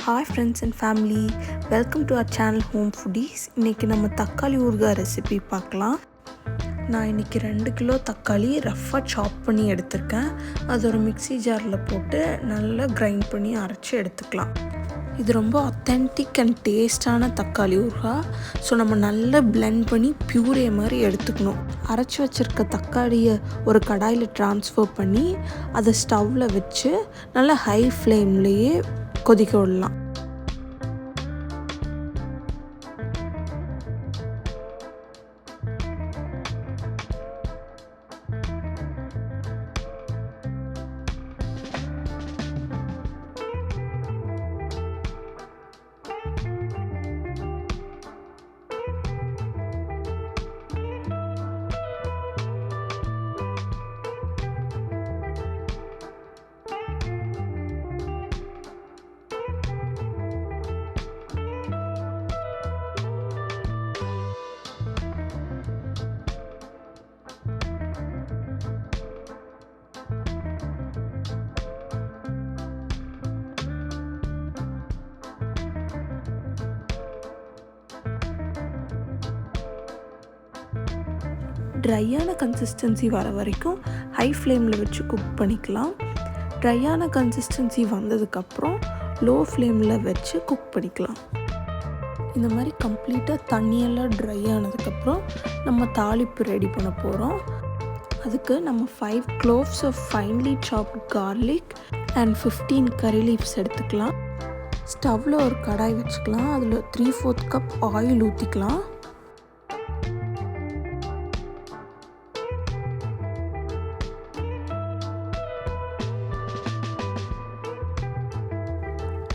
Hi friends and family, welcome to our channel Home Foodies. இன்னைக்கு நம்ம தக்காளி ஊறுகாய் ரெசிபி பார்க்கலாம். நான் இன்னைக்கு 2 கிலோ தக்காளி ரஃப்பாக சாப் பண்ணி எடுத்திருக்கேன். அது ஒரு மிக்ஸி ஜாரில் போட்டு நல்லா கிரைண்ட் பண்ணி அரைச்சி எடுத்துக்கலாம். இது ரொம்ப அத்தென்டிக் அண்ட் டேஸ்டான தக்காளி ஊறுகாய். ஸோ நம்ம நல்லா பிளெண்ட் பண்ணி பியூரே மாதிரி எடுத்துக்கணும். அரைச்சி வச்சுருக்க தக்காளியை ஒரு கடாயில் ட்ரான்ஸ்ஃபர் பண்ணி அதை ஸ்டவ்வில் வச்சு நல்லா ஹை ஃப்ளேம்லேயே கொதிக்க விடலாம். ட்ரையான கன்சிஸ்டன்சி வர வரைக்கும் ஹை ஃப்ளேமில் வச்சு குக் பண்ணிக்கலாம். ட்ரையான கன்சிஸ்டன்சி வந்ததுக்கப்புறம் லோ ஃப்ளேமில் வச்சு குக் பண்ணிக்கலாம். இந்த மாதிரி கம்ப்ளீட்டாக தண்ணியெல்லாம் ட்ரை ஆனதுக்கப்புறம் நம்ம தாளிப்பு ரெடி பண்ண போகிறோம். அதுக்கு நம்ம 5 cloves of finely chopped garlic and 15 curry leaves எடுத்துக்கலாம். ஸ்டவ்வில் ஒரு கடாய் வச்சுக்கலாம். அதில் 3/4 கப் ஆயில் ஊற்றிக்கலாம்.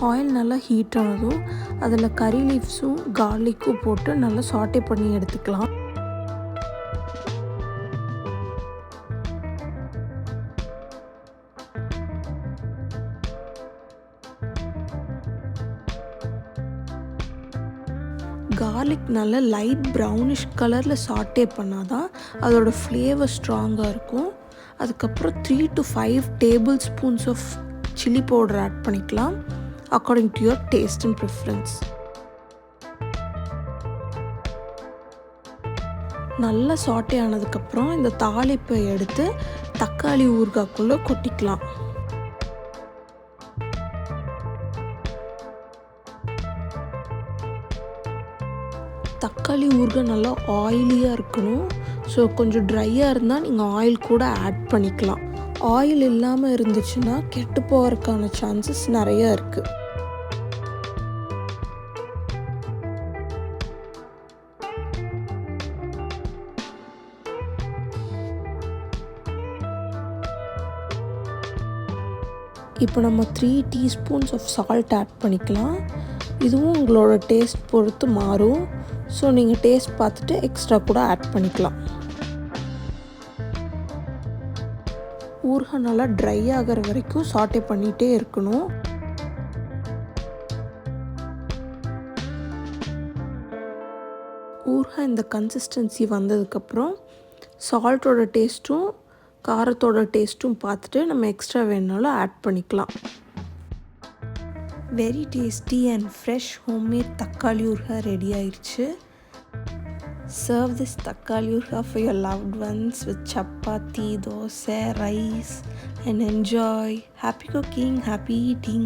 ஆயில் நல்லா ஹீட் ஆனதும் அதில் கரி லீவ்ஸும் கார்லிக்கும் போட்டு நல்லா சாட்டே பண்ணி எடுத்துக்கலாம். கார்லிக் நல்லா லைட் ப்ரௌனிஷ் கலரில் சாட்டே பண்ணால் தான் அதோடய ஃப்ளேவர் ஸ்ட்ராங்காக இருக்கும். அதுக்கப்புறம் 3 to 5 tablespoons of chilli powder add பண்ணிக்கலாம் according to your taste and preference. நல்லா சாட்டே ஆனதுக்கப்புறம் இந்த தாளிப்பை எடுத்து தக்காளி ஊறுகாய்க்குள்ளே கொட்டிக்கலாம். தக்காளி ஊறுகாய் நல்லா ஆயிலியாக இருக்கணும். ஸோ கொஞ்சம் ட்ரையாக இருந்தால் நீங்கள் ஆயில் கூட ஆட் பண்ணிக்கலாம். ஆயில் இல்லாமல் இருந்துச்சுன்னா கெட்டு போகிறதுக்கான சான்சஸ் நிறையா இருக்குது. இப்போ நம்ம 3 teaspoons ஆஃப் சால்ட் ஆட் பண்ணிக்கலாம். இதுவும் உங்களோட டேஸ்ட் பொறுத்து மாறும். ஸோ நீங்கள் டேஸ்ட் பார்த்துட்டு எக்ஸ்ட்ரா கூட ஆட் பண்ணிக்கலாம். ஊறுகாய் நல்லா ட்ரை ஆகிற வரைக்கும் சாட்டே பண்ணிகிட்டே இருக்கணும். ஊறுகாய் இந்த கன்சிஸ்டன்சி வந்ததுக்கப்புறம் சால்ட்டோட டேஸ்ட்டும் காரத்தோட டேஸ்ட்டும் பார்த்துட்டு நம்ம எக்ஸ்ட்ரா வேணுனாலும் ஆட் பண்ணிக்கலாம். Very tasty and fresh homemade தக்காளி ஊறுகாய் ரெடி ஆயிடுச்சு. Serve this தக்காளி ஊறுகாய் for your loved ones with chapati, dosa, rice and enjoy. Happy cooking, happy eating.